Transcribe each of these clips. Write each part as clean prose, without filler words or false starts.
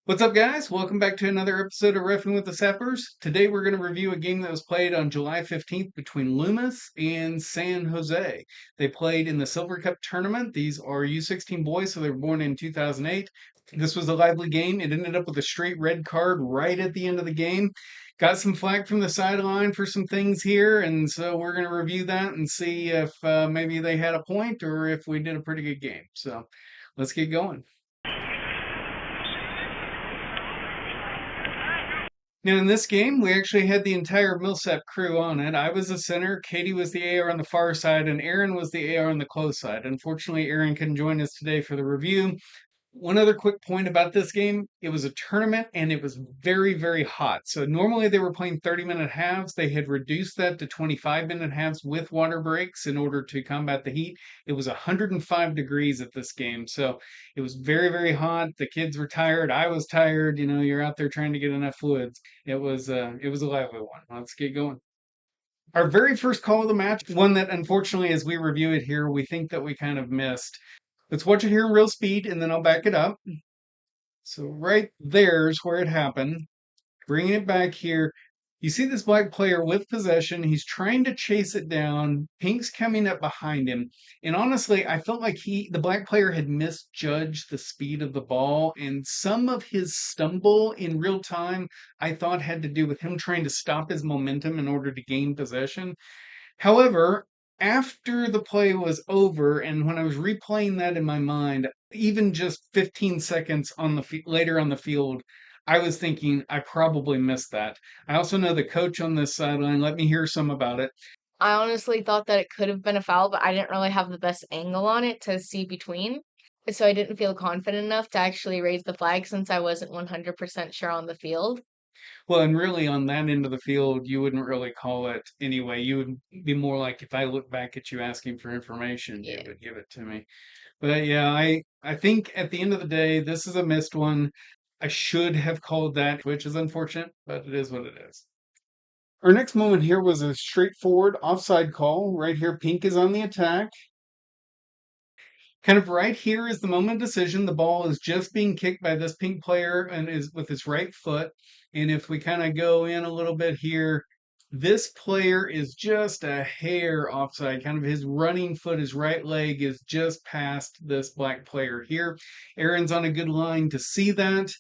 What's up, guys? Welcome back to another episode of Riffing with the Sappers. Today, we're going to review a game that was played on July 15th between Loomis and San Jose. They played in the Silver Cup tournament. These are U16 boys, so they were born in 2008. This was a lively game. It ended up with a straight red card right at the end of the game. Got some flack from the sideline for some things here, and so we're going to review that and see if maybe they had a point or if we did a pretty good game. So let's get going. Now, in this game, we actually had the entire Millsap crew on it. I was the center, Katie was the AR on the far side, and Aaron was the AR on the close side. Unfortunately, Aaron couldn't join us today for the review. One other quick point about this game, it was a tournament and it was very, very hot. So normally they were playing 30-minute halves. They had reduced that to 25-minute halves with water breaks in order to combat the heat. It was 105 degrees at this game. So it was very, very hot. The kids were tired. I was tired. You know, you're out there trying to get enough fluids. It was a lively one. Let's get going. Our very first call of the match, one that unfortunately, as we review it here, we think that we kind of missed. Let's watch it here in real speed and then I'll back it up. So right there's where it happened. Bringing it back here. You see this black player with possession. He's trying to chase it down. Pink's coming up behind him. And honestly, I felt like the black player had misjudged the speed of the ball. And some of his stumble in real time, I thought had to do with him trying to stop his momentum in order to gain possession. However, after the play was over, and when I was replaying that in my mind, even just 15 seconds on later on the field, I was thinking I probably missed that. I also know the coach on this sideline. Let me hear some about it. I honestly thought that it could have been a foul, but I didn't really have the best angle on it to see between. So I didn't feel confident enough to actually raise the flag since I wasn't 100% sure on the field. Well, and really on that end of the field, you wouldn't really call it anyway. You would be more like if I look back at you asking for information, you Yeah. would give it to me. But yeah, I think at the end of the day, this is a missed one. I should have called that, which is unfortunate, but it is what it is. Our next moment here was a straightforward offside call. Right here, Pink is on the attack. Kind of right here is the moment of decision. The ball is just being kicked by this Pink player and is with his right foot. And if we kind of go in a little bit here, this player is just a hair offside. Kind of his running foot, his right leg is just past this black player here. Aaron's on a good line to see that.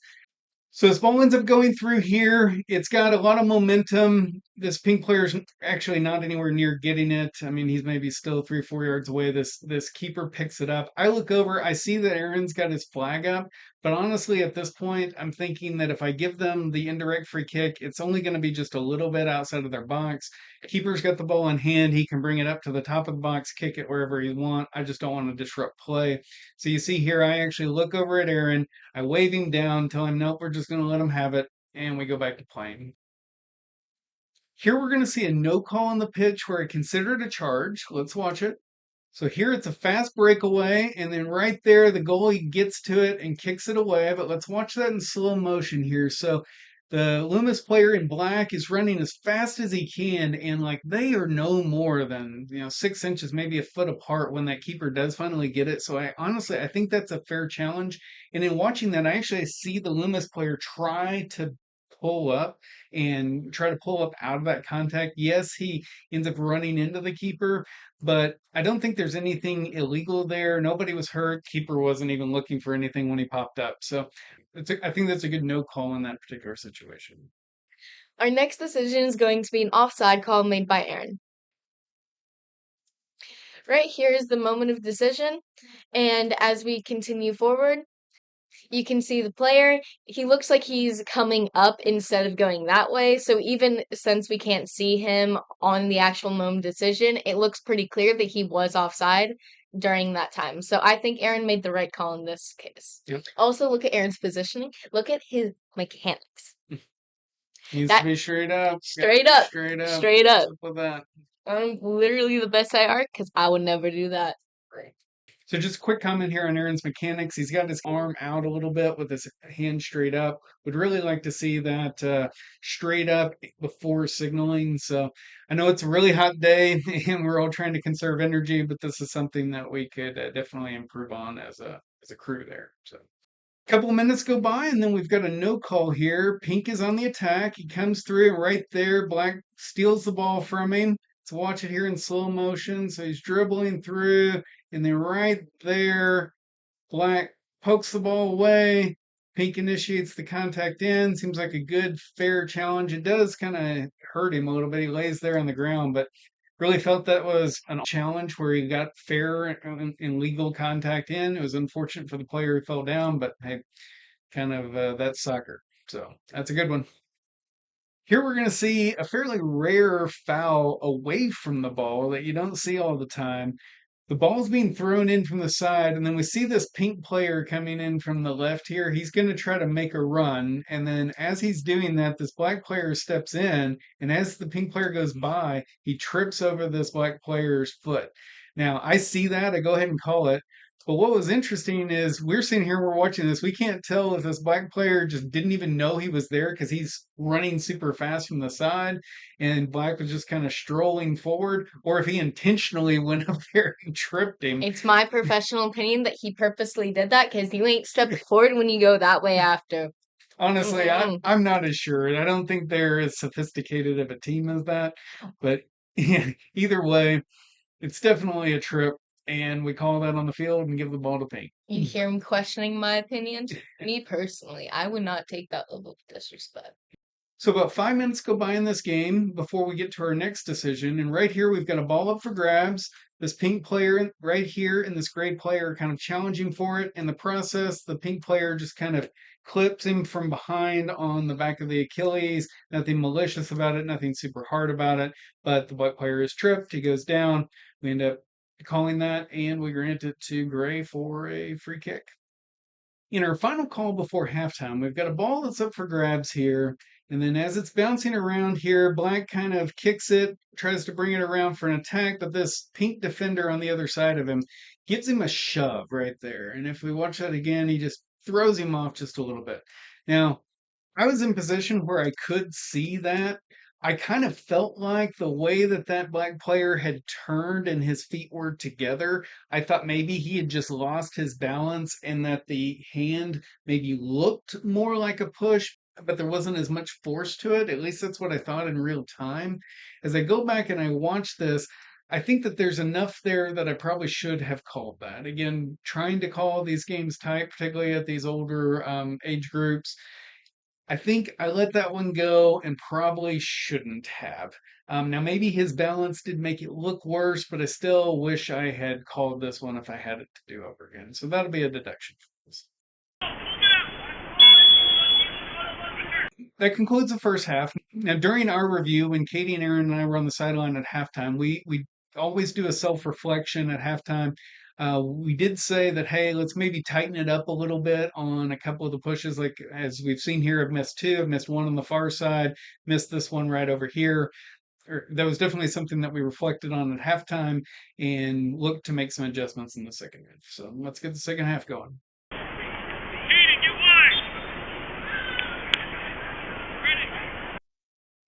So this ball ends up going through here. It's got a lot of momentum. This pink player's actually not anywhere near getting it. I mean, he's maybe still 3 or 4 yards away. This keeper picks it up. I look over, I see that Aaron's got his flag up, but honestly, at this point, I'm thinking that if I give them the indirect free kick, it's only going to be just a little bit outside of their box. Keeper's got the ball in hand. He can bring it up to the top of the box, kick it wherever he wants. I just don't want to disrupt play. So you see here, I actually look over at Aaron. I wave him down, tell him, nope, we're just going to let him have it, and we go back to playing. Here we're going to see a no call on the pitch where I consider it a charge. Let's watch it. So here it's a fast breakaway, and then right there the goalie gets to it and kicks it away. But let's watch that in slow motion here. So the Loomis player in black is running as fast as he can, and like they are no more than 6 inches, maybe a foot apart when that keeper does finally get it. So I think that's a fair challenge. And in watching that, I actually see the Loomis player try to pull up and try to pull up out of that contact. Yes, he ends up running into the keeper, but I don't think there's anything illegal there. Nobody was hurt. Keeper wasn't even looking for anything when he popped up. So I think that's a good no call in that particular situation. Our next decision is going to be an offside call made by Aaron. Right here is the moment of decision, and as we continue forward, you can see the player. He looks like he's coming up instead of going that way. So even since we can't see him on the actual moment decision, it looks pretty clear that he was offside during that time. So I think Aaron made the right call in this case. Yep. Also, look at Aaron's positioning. Look at his mechanics. Needs to That be straight up. straight up, Straight up. straight What's up. up with that? I'm literally the best I are because I would never do that. So just a quick comment here on Aaron's mechanics. He's got his arm out a little bit with his hand straight up. Would really like to see that straight up before signaling. So I know it's a really hot day and we're all trying to conserve energy, but this is something that we could definitely improve on as a crew there. So. Couple of minutes go by, and then we've got a no call here. Pink is on the attack. He comes through, and right there, Black steals the ball from him. Let's watch it here in slow motion. So he's dribbling through, and then right there, Black pokes the ball away. Pink initiates the contact in. Seems like a good, fair challenge. It does kind of hurt him a little bit. He lays there on the ground, but really felt that was a challenge where he got fair and legal contact in. It was unfortunate for the player who fell down, but hey, kind of that's soccer. So that's a good one. Here we're going to see a fairly rare foul away from the ball that you don't see all the time. The ball's being thrown in from the side, and then we see this pink player coming in from the left here. He's going to try to make a run, and then as he's doing that, this black player steps in, and as the pink player goes by, he trips over this black player's foot. Now, I see that, I go ahead and call it. But what was interesting is we're sitting here, we're watching this. We can't tell if this black player just didn't even know he was there because he's running super fast from the side and Black was just kind of strolling forward, or if he intentionally went up there and tripped him. It's my professional opinion that he purposely did that because you ain't stepped forward when you go that way after. Honestly, Mm-mm. I'm not as sure. I don't think they're as sophisticated of a team as that. But yeah, either way, it's definitely a trip, and we call that on the field and give the ball to Pink. You hear him questioning my opinion? Me personally, I would not take that level of disrespect. So about 5 minutes go by in this game before we get to our next decision. And right here, we've got a ball up for grabs. This pink player right here and this gray player kind of challenging for it. In the process, the pink player just kind of clips him from behind on the back of the Achilles. Nothing malicious about it, nothing super hard about it. But the black player is tripped. He goes down. We end up calling that, and we grant it to Gray for a free kick. In our final call before halftime, we've got a ball that's up for grabs here. And then as it's bouncing around here, Black kind of kicks it, tries to bring it around for an attack, but this pink defender on the other side of him gives him a shove right there. And if we watch that again, he just throws him off just a little bit. Now, I was in position where I could see that. I kind of felt like the way that that black player had turned and his feet were together, I thought maybe he had just lost his balance and that the hand maybe looked more like a push, but there wasn't as much force to it. At least that's what I thought in real time. As I go back and I watch this, I think that there's enough there that I probably should have called that. Again, trying to call these games tight, particularly at these older age groups, I think I let that one go and probably shouldn't have. Now, maybe his balance did make it look worse, but I still wish I had called this one if I had it to do over again. So that'll be a deduction for this. That concludes the first half. Now, during our review, when Katie and Aaron and I were on the sideline at halftime, we always do a self reflection at halftime. We did say that, hey, let's maybe tighten it up a little bit on a couple of the pushes. Like as we've seen here, I've missed two, I've missed one on the far side, missed this one right over here. That was definitely something that we reflected on at halftime and looked to make some adjustments in the second half. So let's get the second half going.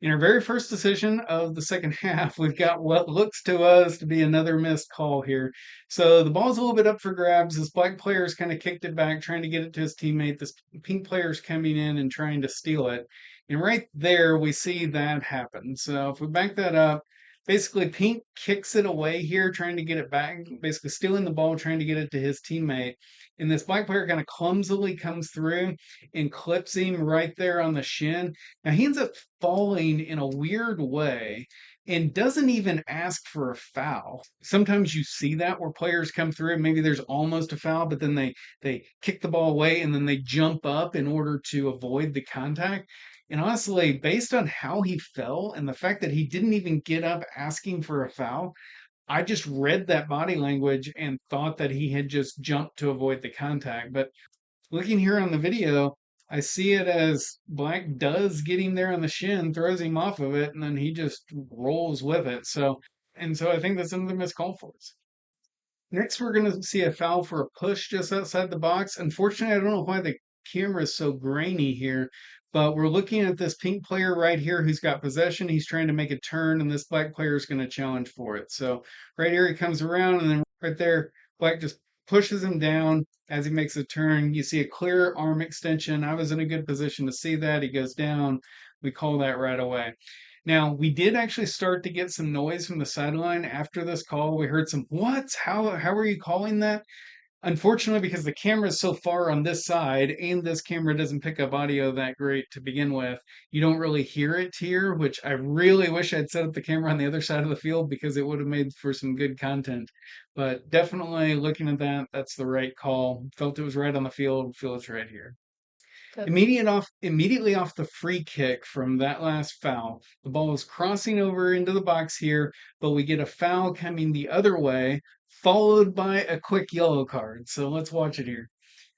In our very first decision of the second half, we've got what looks to us to be another missed call here. So the ball's a little bit up for grabs. This black player's kind of kicked it back, trying to get it to his teammate. This pink player's coming in and trying to steal it. And right there, we see that happen. So if we back that up, basically pink kicks it away here, trying to get it back, basically stealing the ball, trying to get it to his teammate. And this black player kind of clumsily comes through and clips him right there on the shin. Now he ends up falling in a weird way and doesn't even ask for a foul. Sometimes you see that where players come through and maybe there's almost a foul, but then they kick the ball away and then they jump up in order to avoid the contact. And honestly, based on how he fell and the fact that he didn't even get up asking for a foul, I just read that body language and thought that he had just jumped to avoid the contact. But looking here on the video, I see it as Black does get him there on the shin, throws him off of it, and then he just rolls with it. So I think that's another missed call for us. Next, we're going to see a foul for a push just outside the box. Unfortunately, I don't know why the camera is so grainy here, but we're looking at this pink player right here who's got possession. He's trying to make a turn, and this black player is going to challenge for it. So right here, he comes around, and then right there, Black just pushes him down as he makes a turn. You see a clear arm extension. I was in a good position to see that. He goes down. We call that right away. Now, we did actually start to get some noise from the sideline after this call. We heard some, what? How are you calling that? Unfortunately, because the camera is so far on this side and this camera doesn't pick up audio that great to begin with, you don't really hear it here, which I really wish I'd set up the camera on the other side of the field because it would have made for some good content. But definitely looking at that, that's the right call. Felt it was right on the field, feel it's right here. Immediately off the free kick from that last foul, the ball is crossing over into the box here, but we get a foul coming the other way, followed by a quick yellow card. So let's watch it here.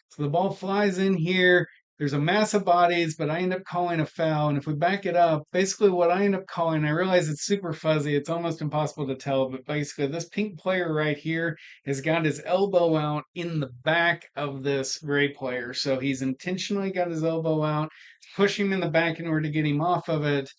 So the ball flies in here. There's a mass of bodies, but I end up calling a foul. And if we back it up, basically what I end up calling, I realize it's super fuzzy. It's almost impossible to tell, but basically this pink player right here has got his elbow out in the back of this gray player. So he's intentionally got his elbow out, push him in the back in order to get him off of it.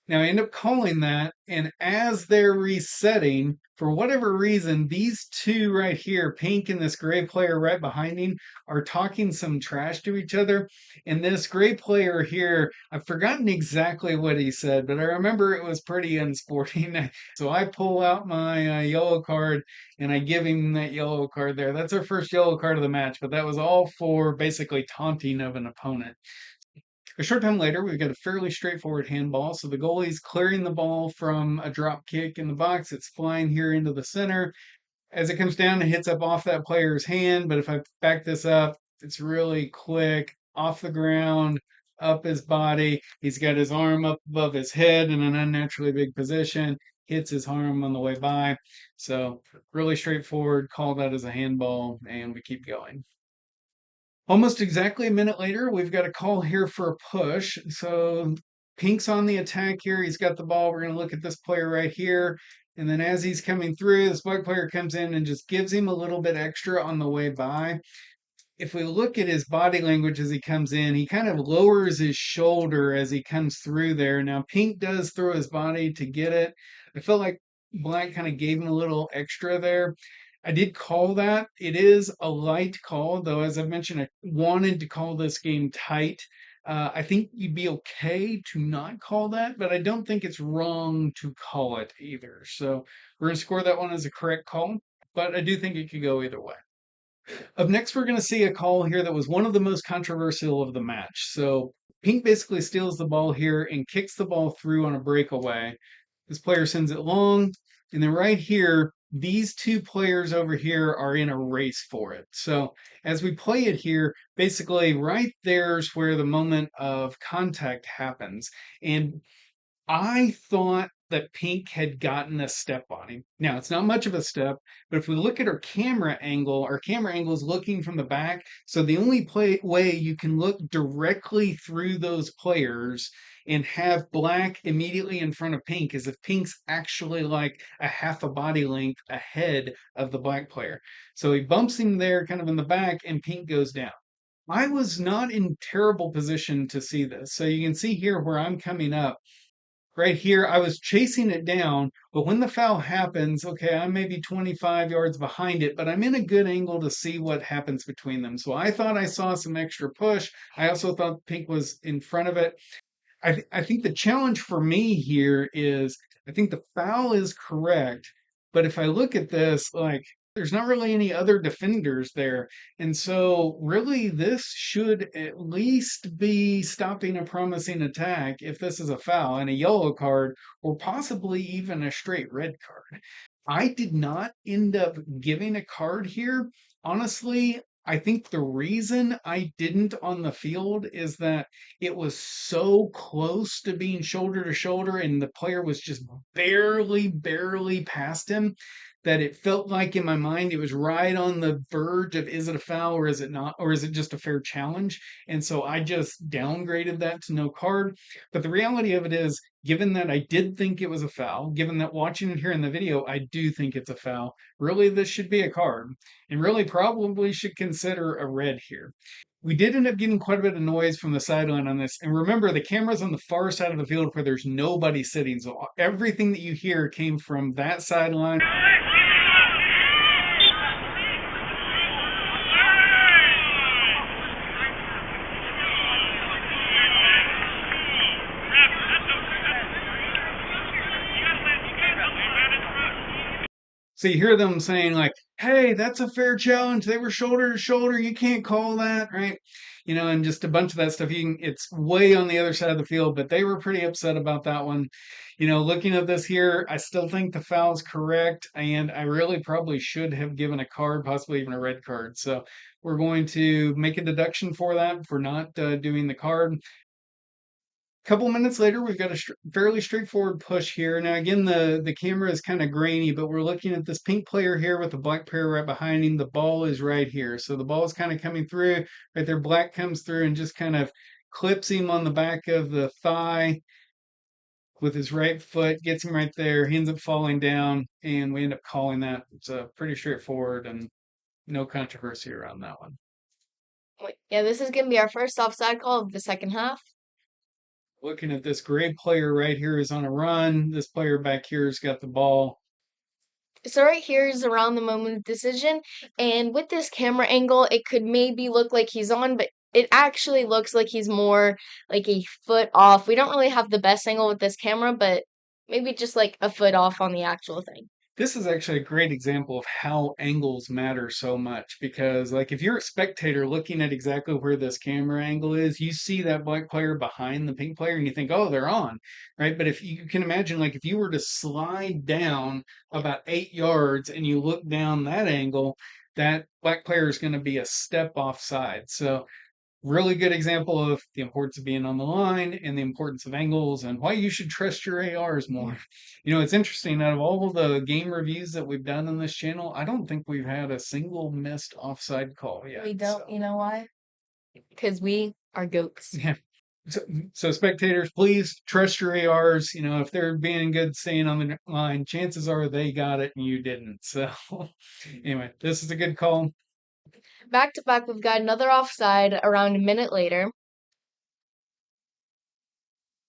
Now I end up calling that, and as they're resetting, for whatever reason, these two right here, Pink and this gray player right behind him, are talking some trash to each other. And this gray player here, I've forgotten exactly what he said, but I remember it was pretty unsporting. So I pull out my yellow card and I give him that yellow card there. That's our first yellow card of the match, but that was all for basically taunting of an opponent. A short time later, we've got a fairly straightforward handball. So the goalie's clearing the ball from a drop kick in the box. It's flying here into the center. As it comes down, it hits up off that player's hand. But if I back this up, it's really quick off the ground, up his body. He's got his arm up above his head in an unnaturally big position, hits his arm on the way by. So really straightforward. Call that as a handball, and we keep going. Almost exactly a minute later, we've got a call here for a push. So Pink's on the attack here. He's got the ball. We're going to look at this player right here. And then as he's coming through, this white player comes in and just gives him a little bit extra on the way by. If we look at his body language as he comes in, he kind of lowers his shoulder as he comes through there. Now, Pink does throw his body to get it. I felt like Black kind of gave him a little extra there. I did call that. It is a light call, though, as I mentioned, I wanted to call this game tight. I think you'd be okay to not call that, but I don't think it's wrong to call it either. So we're going to score that one as a correct call, but I do think it could go either way. Up next, we're going to see a call here that was one of the most controversial of the match. So Pink basically steals the ball here and kicks the ball through on a breakaway. This player sends it long, and then right here, these two players over here are in a race for it. So as we play it here, basically right there's where the moment of contact happens. And I thought that Pink had gotten a step on him. Now, it's not much of a step, but if we look at our camera angle is looking from the back. So the only way you can look directly through those players and have Black immediately in front of Pink is if Pink's actually like a half a body length ahead of the Black player. So he bumps him there kind of in the back and Pink goes down. I was not in terrible position to see this. So you can see here where I'm coming up right here, I was chasing it down, but when the foul happens, okay, I'm maybe 25 yards behind it, but I'm in a good angle to see what happens between them. So I thought I saw some extra push. I also thought Pink was in front of it. I think the challenge for me here is I think the foul is correct, but if I look at this, like there's not really any other defenders there. And so really this should at least be stopping a promising attack if this is a foul and a yellow card or possibly even a straight red card. I did not end up giving a card here. Honestly, I think the reason I didn't on the field is that it was so close to being shoulder to shoulder and the player was just barely past him that it felt like in my mind it was right on the verge of is it a foul or is it not, or is it just a fair challenge? And so I just downgraded that to no card. But the reality of it is, given that I did think it was a foul, given that watching it here in the video, I do think it's a foul. Really, this should be a card and really probably should consider a red here. We did end up getting quite a bit of noise from the sideline on this. And remember, the camera's on the far side of the field where there's nobody sitting. So everything that you hear came from that sideline. So you hear them saying like, "Hey, that's a fair challenge. They were shoulder to shoulder. You can't call that, right?" And just a bunch of that stuff. It's way on the other side of the field, but they were pretty upset about that one. Looking at this here, I still think the foul's correct, and I really probably should have given a card, possibly even a red card. So we're going to make a deduction for that for not doing the card. Couple minutes later, we've got a fairly straightforward push here. Now, again, the camera is kind of grainy, but we're looking at this pink player here with the black player right behind him. The ball is right here. So the ball is kind of coming through. Right there, black comes through and just kind of clips him on the back of the thigh with his right foot, gets him right there. He ends up falling down, and we end up calling that. It's pretty straightforward and no controversy around that one. Yeah, this is going to be our first offside call of the second half. Looking at this gray player right here is on a run. This player back here has got the ball. So right here is around the moment of decision, and with this camera angle, it could maybe look like he's on, but it actually looks like he's more like a foot off. We don't really have the best angle with this camera, but maybe just like a foot off on the actual thing. This is actually a great example of how angles matter so much because, like, if you're a spectator looking at exactly where this camera angle is, you see that black player behind the pink player and you think, oh, they're on, right? But if you can imagine, like, if you were to slide down about 8 yards and you look down that angle, that black player is going to be a step offside. So really good example of the importance of being on the line and the importance of angles and why you should trust your ARs more. It's interesting. Out of all the game reviews that we've done on this channel, I don't think we've had a single missed offside call yet. We don't, you know why? Because we are goats. Yeah. So spectators, please trust your ARs. If they're being good staying on the line, chances are they got it and you didn't. So anyway, this is a good call. Back to back, we've got another offside around a minute later.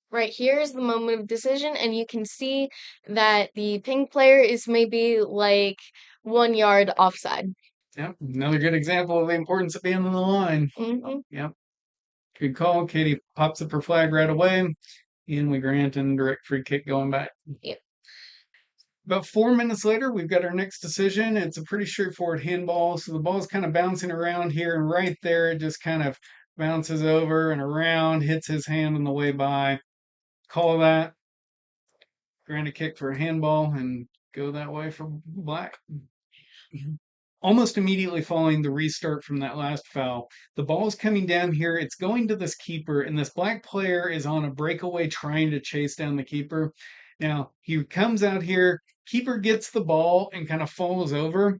Right here is the moment of decision, and you can see that the pink player is maybe like 1 yard offside. Yep, another good example of the importance of being on the line. Hmm. Yep, good call. Katie pops up her flag right away, and we grant and direct free kick going back. Yep. About 4 minutes later, we've got our next decision. It's a pretty straightforward handball. So the ball's kind of bouncing around here, and right there, it just kind of bounces over and around, hits his hand on the way by. Call that. Grant a kick for a handball and go that way for black. Almost immediately following the restart from that last foul, the ball's coming down here. It's going to this keeper, and this black player is on a breakaway trying to chase down the keeper. Now, he comes out here, keeper gets the ball and kind of falls over,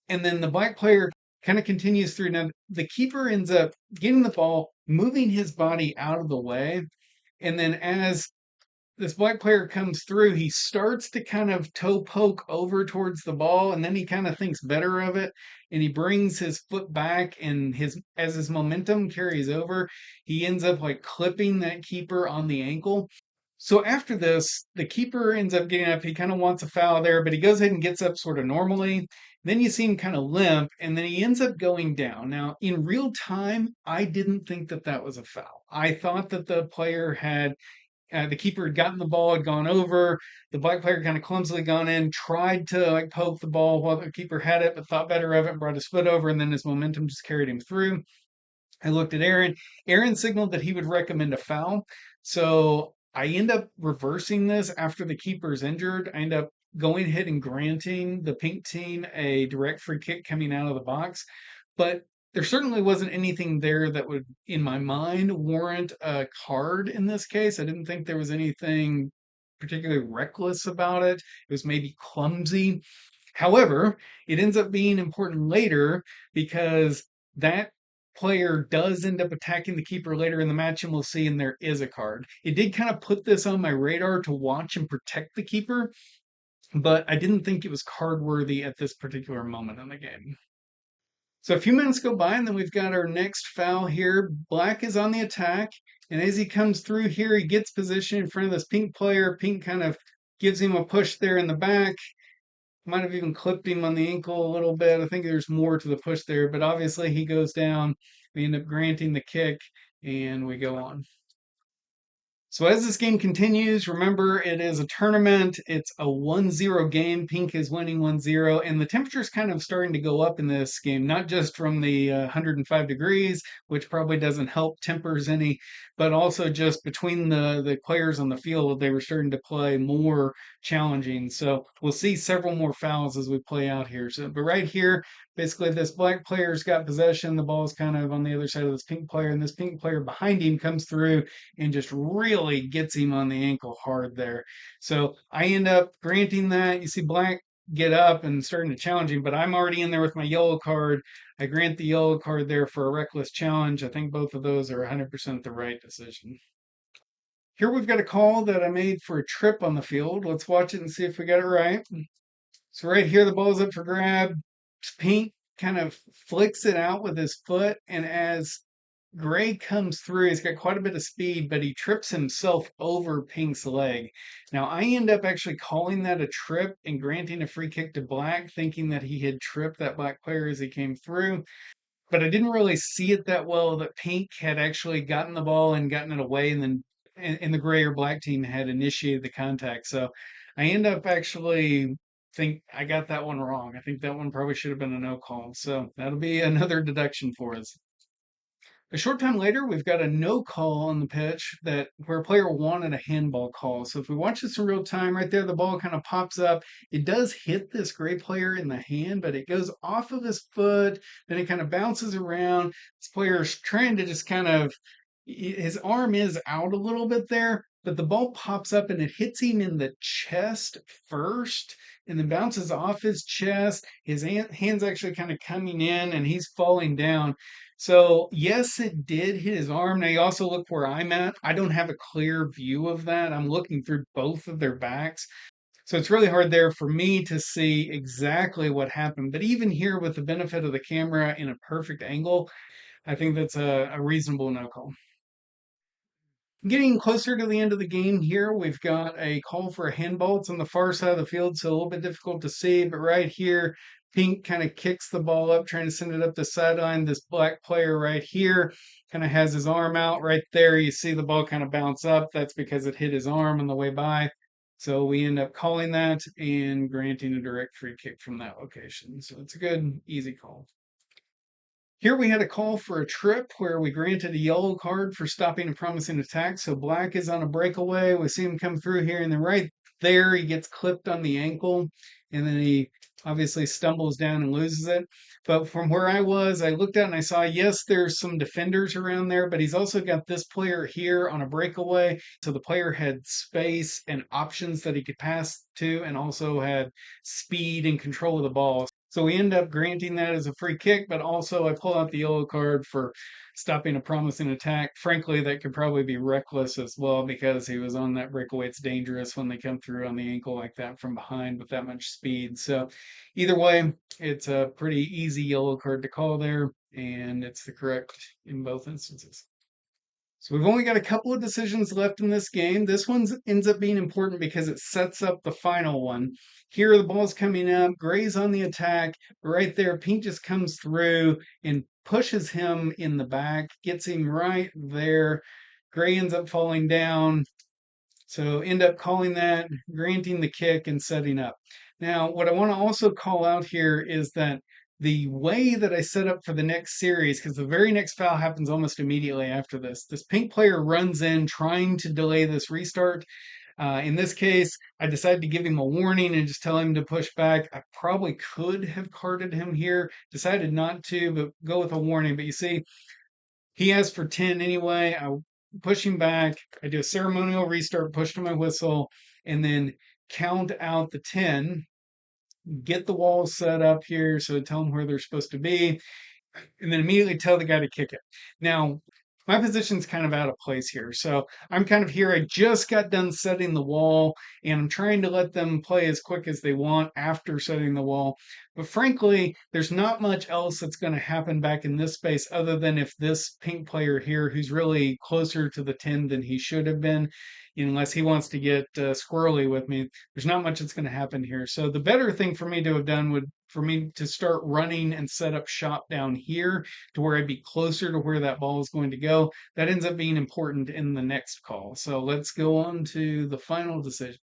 and then the black player kind of continues through. Now, the keeper ends up getting the ball, moving his body out of the way, and then as this black player comes through, he starts to kind of toe poke over towards the ball, and then he kind of thinks better of it, and he brings his foot back, and as his momentum carries over, he ends up like clipping that keeper on the ankle. So after this, the keeper ends up getting up. He kind of wants a foul there, but he goes ahead and gets up sort of normally. Then you see him kind of limp, and then he ends up going down. Now, in real time, I didn't think that that was a foul. I thought that the keeper had gotten the ball, had gone over. The black player kind of clumsily gone in, tried to like poke the ball while the keeper had it, but thought better of it and brought his foot over, and then his momentum just carried him through. I looked at Aaron. Aaron signaled that he would recommend a foul. So I end up reversing this after the keeper's injured. I end up going ahead and granting the pink team a direct free kick coming out of the box. But there certainly wasn't anything there that would, in my mind, warrant a card in this case. I didn't think there was anything particularly reckless about it. It was maybe clumsy. However, it ends up being important later because that player does end up attacking the keeper later in the match, and we'll see, and there is a card. It did kind of put this on my radar to watch and protect the keeper, but I didn't think it was card worthy at this particular moment in the game. So a few minutes go by, and then we've got our next foul here. Black is on the attack, and as he comes through here, he gets position in front of this pink player. Pink kind of gives him a push there in the back. Might have even clipped him on the ankle a little bit. I think there's more to the push there, but obviously he goes down. We end up granting the kick, and we go on. So as this game continues, remember it is a tournament. It's a 1-0 game. Pink is winning 1-0, and the temperature is kind of starting to go up in this game, not just from the 105 degrees, which probably doesn't help tempers any, but also just between the players on the field, they were starting to play more challenging. So we'll see several more fouls as we play out here. So, but right here, basically this black player's got possession. The ball is kind of on the other side of this pink player, and this pink player behind him comes through and just really gets him on the ankle hard there. So I end up granting that. You see black get up and starting to challenge him, but I'm already in there with my yellow card. I grant the yellow card there for a reckless challenge. I think both of those are 100% the right decision. Here we've got a call that I made for a trip on the field. Let's watch it and see if we got it right. So right here, the ball's up for grab. Pink kind of flicks it out with his foot, and as Gray comes through, he's got quite a bit of speed, but he trips himself over Pink's leg. Now, I end up actually calling that a trip and granting a free kick to Black, thinking that he had tripped that black player as he came through. But I didn't really see it that well that Pink had actually gotten the ball and gotten it away, and then and the gray or black team had initiated the contact. So I end up actually think I got that one wrong. I think that one probably should have been a no call. So that'll be another deduction for us. A short time later, we've got a no call on the pitch that where a player wanted a handball call. So if we watch this in real time, right there, the ball kind of pops up. It does hit this gray player in the hand, but it goes off of his foot. Then it kind of bounces around. This player's trying to just kind of, his arm is out a little bit there, but the ball pops up and it hits him in the chest first and then bounces off his chest. His hand's actually kind of coming in and he's falling down. So, yes, it did hit his arm. Now, you also look where I'm at. I don't have a clear view of that. I'm looking through both of their backs. So, it's really hard there for me to see exactly what happened. But even here, with the benefit of the camera in a perfect angle, I think that's a reasonable no call. Getting closer to the end of the game here, we've got a call for a handball. It's on the far side of the field, so a little bit difficult to see. But right here, Pink kind of kicks the ball up, trying to send it up the sideline. This black player right here kind of has his arm out right there. You see the ball kind of bounce up. That's because it hit his arm on the way by. So we end up calling that and granting a direct free kick from that location. So it's a good, easy call. Here we had a call for a trip where we granted a yellow card for stopping a promising attack. So Black is on a breakaway. We see him come through here, and then right there he gets clipped on the ankle, and then he obviously stumbles down and loses it. But from where I was, I looked out and I saw, yes, there's some defenders around there, but he's also got this player here on a breakaway. So the player had space and options that he could pass to, and also had speed and control of the ball. So we end up granting that as a free kick, but also I pull out the yellow card for stopping a promising attack. Frankly, that could probably be reckless as well because he was on that breakaway. It's dangerous when they come through on the ankle like that from behind with that much speed. So either way, it's a pretty easy yellow card to call there, and it's the correct in both instances. So we've only got a couple of decisions left in this game. This one ends up being important because it sets up the final one. Here the ball's coming up, Gray's on the attack. Right there, Pink just comes through and pushes him in the back, gets him right there. Gray ends up falling down. So end up calling that, granting the kick, and setting up. Now, what I want to also call out here is that the way that I set up for the next series, because the very next foul happens almost immediately after this. This pink player runs in trying to delay this restart. In this case, I decided to give him a warning and just tell him to push back. I probably could have carded him here, decided not to, but go with a warning. But you see, he asked for 10 anyway. I push him back. I do a ceremonial restart, push to my whistle, and then count out the 10, get the walls set up here. So tell them where they're supposed to be, and then immediately tell the guy to kick it. Now, my position's kind of out of place here. So I'm kind of here. I just got done setting the wall, and I'm trying to let them play as quick as they want after setting the wall. But frankly, there's not much else that's going to happen back in this space other than if this pink player here, who's really closer to the 10 than he should have been, unless he wants to get squirrely with me, there's not much that's going to happen here. So the better thing for me to have done would for me to start running and set up shop down here to where I'd be closer to where that ball is going to go. That ends up being important in the next call. So let's go on to the final decision.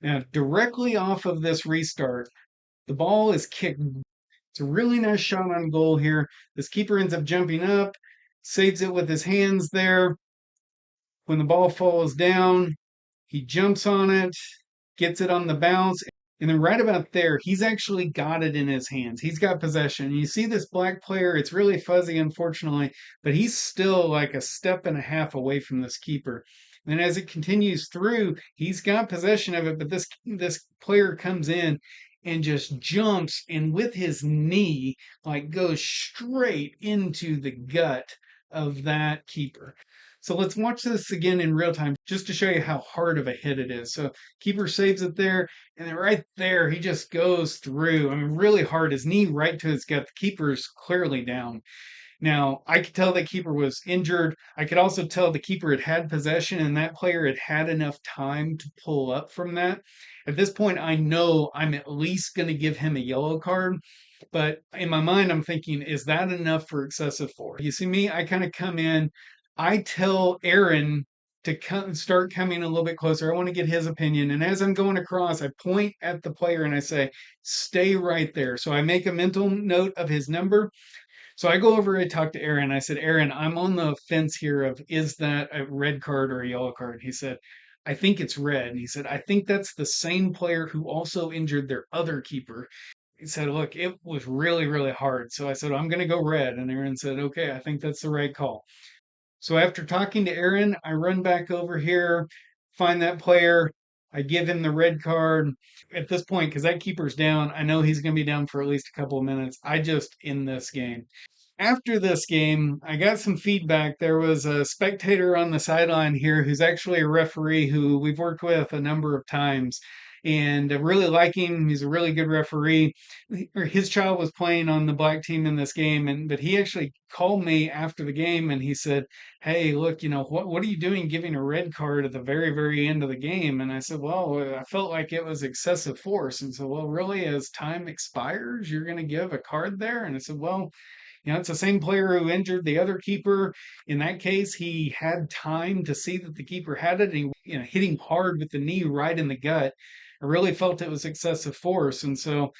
Now, directly off of this restart, the ball is kicked. It's a really nice shot on goal here. This keeper ends up jumping up, saves it with his hands there. When the ball falls down, he jumps on it, gets it on the bounce, and then right about there, he's actually got it in his hands. He's got possession. You see this black player, it's really fuzzy, unfortunately, but he's still like a step and a half away from this keeper. And as it continues through, he's got possession of it, but this player comes in and just jumps and with his knee like goes straight into the gut of that keeper. So let's watch this again in real time just to show you how hard of a hit it is. So keeper saves it there, and then right there, he just goes through. I mean, really hard. His knee right to his gut. The keeper's clearly down. Now, I could tell the keeper was injured. I could also tell the keeper had had possession and that player had had enough time to pull up from that. At this point, I know I'm at least going to give him a yellow card. But in my mind, I'm thinking, is that enough for excessive force? You see me, I kind of come in, I tell Aaron to start coming a little bit closer. I want to get his opinion. And as I'm going across, I point at the player and I say, stay right there. So I make a mental note of his number. So I go over and talk to Aaron. I said, Aaron, I'm on the fence here of is that a red card or a yellow card? He said, I think it's red. And he said, I think that's the same player who also injured their other keeper. He said, look, it was really, really hard. So I said, I'm going to go red. And Aaron said, okay, I think that's the right call. So after talking to Aaron, I run back over here, find that player. I give him the red card. At this point, because that keeper's down, I know he's going to be down for at least a couple of minutes. I just end this game. After this game, I got some feedback. There was a spectator on the sideline here who's actually a referee who we've worked with a number of times. And I really like him. He's a really good referee. His child was playing on the black team in this game, and but he actually called me after the game and he said, "Hey, look, what are you doing giving a red card at the very, very end of the game?" And I said, "Well, I felt like it was excessive force." And so, well, really, as time expires, you're going to give a card there? And I said, well, it's the same player who injured the other keeper. In that case, he had time to see that the keeper had it, and he, hit him hard with the knee right in the gut. I really felt it was excessive force, and so,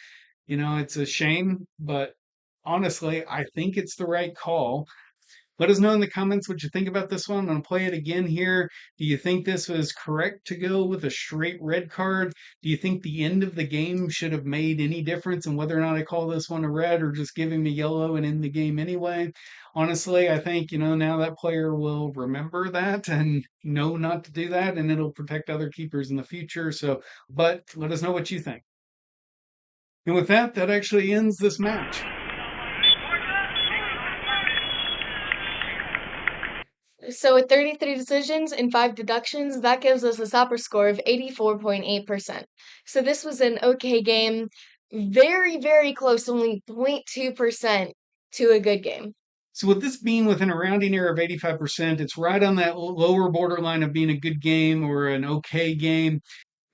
it's a shame, but honestly, I think it's the right call. Let us know in the comments what you think about this one. I'm going to play it again here. Do you think this was correct to go with a straight red card? Do you think the end of the game should have made any difference in whether or not I call this one a red or just give him a yellow and end the game anyway? Honestly, I think, now that player will remember that and know not to do that, and it'll protect other keepers in the future. So, but let us know what you think. And with that, that actually ends this match. So with 33 decisions and 5 deductions, that gives us a stopper score of 84.8%. So this was an okay game, very, very close, only 0.2% to a good game. So with this being within a rounding error of 85%, it's right on that lower borderline of being a good game or an okay game.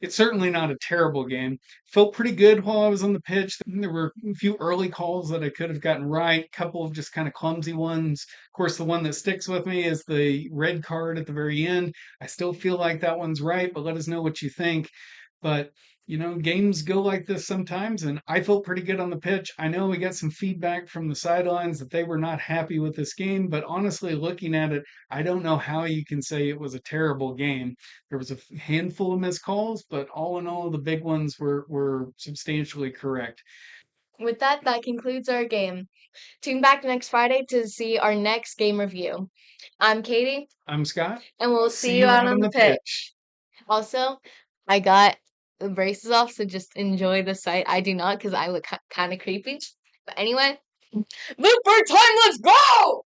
It's certainly not a terrible game. Felt pretty good while I was on the pitch. There were a few early calls that I could have gotten right, a couple of just kind of clumsy ones. Of course, the one that sticks with me is the red card at the very end. I still feel like that one's right, but let us know what you think. But games go like this sometimes, and I felt pretty good on the pitch. I know we got some feedback from the sidelines that they were not happy with this game, but honestly, looking at it, I don't know how you can say it was a terrible game. There was a handful of missed calls, but all in all, the big ones were substantially correct. With that, that concludes our game. Tune back next Friday to see our next game review. I'm Katie. I'm Scott. And we'll see you out on the pitch. Also, I got the braces off, so just enjoy the sight. I do not, because I look kind of creepy. But anyway, look for time, let's go!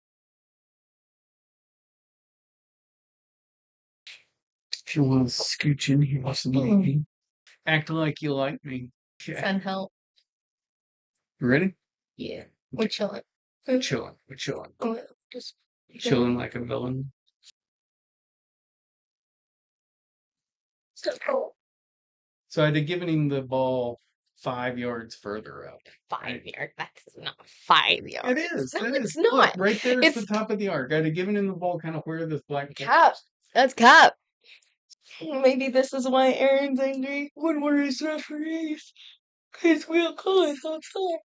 If you want to scooch in here, somebody act like you like me. Okay. Send help. You ready? Yeah, we're chilling. We're chilling. We're chilling. Just Chilling like a villain. So I had given him the ball 5 yards further up. 5 yards. That's not 5 yards. It is. No, It it's is. not. Look, right there's It's the top of the arc. I'd have given him the ball kind of where this black Cap. That's Cap. Maybe this is why Aaron's angry when we're his referees. Because we'll call it outside.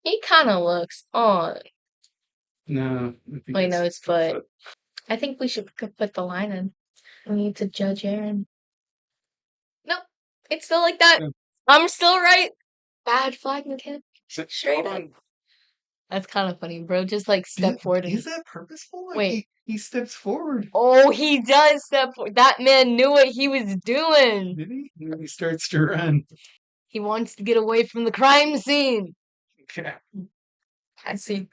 He kind of looks on. No. Wait, no, it's foot. I think we should put the line in. We need to judge Aaron. Nope. It's still like that. Yeah. I'm still right. Bad flag, McKen. Straight Hold up. on. That's kind of funny, bro. Just like step forward. Is that purposeful? Like Wait. he steps forward. Oh, he does step forward. That man knew what he was doing. Did he? And then he starts to run. He wants to get away from the crime scene. Okay. I see.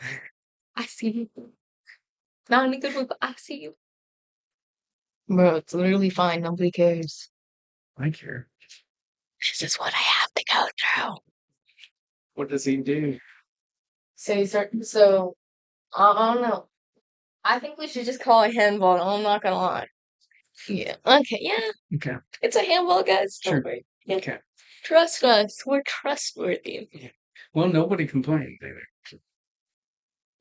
I see you. Not in a good way, but I see you. Bro, it's literally fine. Nobody cares. I care. This is what I have to go through. What does he do? So I don't know. I think we should just call it handball. I'm not gonna lie. Yeah. Okay. Yeah. Okay. It's a handball, guys. Sure. Don't worry. Yeah. Okay. Trust us. We're trustworthy. Yeah. Well, nobody complained either.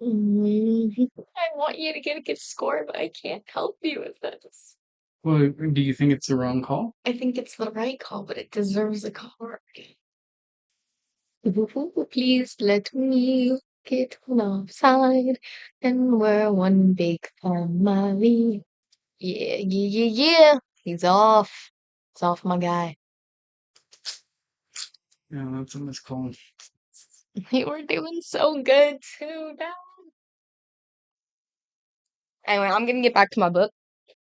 I want you to get a good score, but I can't help you with this. Well, do you think it's the wrong call? I think it's the right call, but it deserves a card. Please let me get on offside, and we're one big family. Yeah, yeah, yeah, yeah. He's off. It's off, my guy. Yeah, that's a missed call. We were doing so good too, Dad. Anyway, I'm gonna get back to my book.